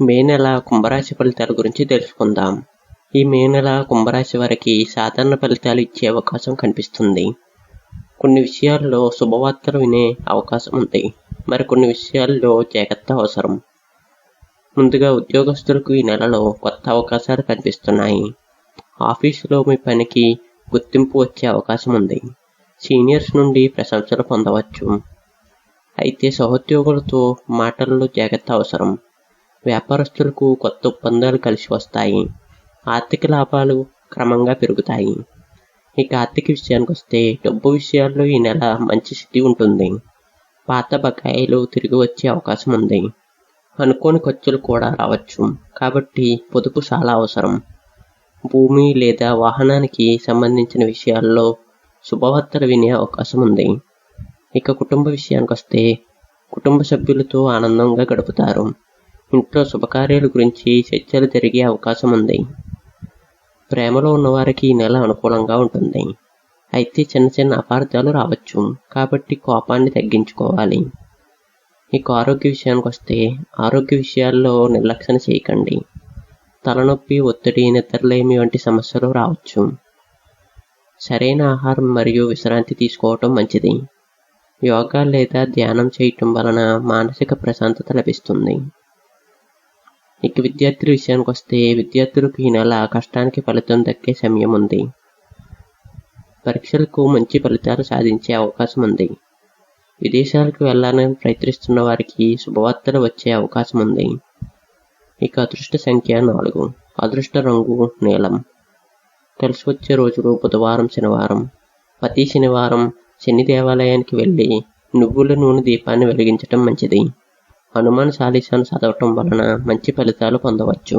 మే నెల కుంభరాశి ఫలితాల గురించి తెలుసుకుందాం. ఈ మే నెల కుంభరాశి వారికి సాధారణ ఫలితాలు ఇచ్చే అవకాశం కనిపిస్తుంది. కొన్ని విషయాల్లో శుభవార్తలు వినే అవకాశం ఉంది. మరికొన్ని విషయాల్లో జాగ్రత్త అవసరం. ముందుగా ఉద్యోగస్తులకు ఈ నెలలో కొత్త అవకాశాలు కనిపిస్తున్నాయి. ఆఫీసులో మీ పనికి గుర్తింపు వచ్చే అవకాశం ఉంది. సీనియర్స్ నుండి ప్రశంసలు పొందవచ్చు. అయితే సహోద్యోగులతో మాటల్లో జాగ్రత్త అవసరం. వ్యాపారస్తులకు కొత్త ఒప్పందాలు కలిసి వస్తాయి. ఆర్థిక లాభాలు క్రమంగా పెరుగుతాయి. ఇక ఆర్థిక విషయానికి వస్తే డబ్బు విషయాల్లో ఈ నెల మంచి స్థితి ఉంటుంది. పాత బకాయిలు తిరిగి వచ్చే అవకాశం ఉంది. అనుకోని ఖర్చులు కూడా రావచ్చు. కాబట్టి పొదుపు చాలా అవసరం. భూమి లేదా వాహనానికి సంబంధించిన విషయాల్లో శుభవార్తలు వినే అవకాశం ఉంది. ఇక కుటుంబ విషయానికి వస్తే కుటుంబ సభ్యులతో ఆనందంగా గడుపుతారు. ఇంట్లో శుభకార్యాల గురించి చర్చలు జరిగే అవకాశం ఉంది. ప్రేమలో ఉన్నవారికి ఈ నెల అనుకూలంగా ఉంటుంది. అయితే చిన్న చిన్న అపార్థాలు రావచ్చు. కాబట్టి కోపాన్ని తగ్గించుకోవాలి. ఇక ఆరోగ్య విషయానికి వస్తే ఆరోగ్య విషయాల్లో నిర్లక్ష్యం చేయకండి. తలనొప్పి, ఒత్తిడి, నిద్రలేమి వంటి సమస్యలు రావచ్చు. సరైన ఆహారం మరియు విశ్రాంతి తీసుకోవటం మంచిది. యోగా లేదా ధ్యానం చేయటం వలన మానసిక ప్రశాంతత లభిస్తుంది. ఇక విద్యార్థుల విషయానికి వస్తే విద్యార్థులకు ఈ నెల కష్టానికి ఫలితం దక్కే సమయం ఉంది. పరీక్షలకు మంచి ఫలితాలు సాధించే అవకాశం ఉంది. విదేశాలకు వెళ్లాలని ప్రయత్నిస్తున్న వారికి శుభవార్తలు వచ్చే అవకాశం ఉంది. ఇక అదృష్ట సంఖ్య 4. అదృష్ట రంగు నీలం. కలిసి వచ్చే రోజులు బుధవారం, శనివారం. ప్రతి శనివారం శని దేవాలయానికి వెళ్ళి నువ్వుల నూనె దీపాన్ని వెలిగించటం మంచిది. హనుమాన్ చాలీసాను చదవటం వలన మంచి ఫలితాలు పొందవచ్చు.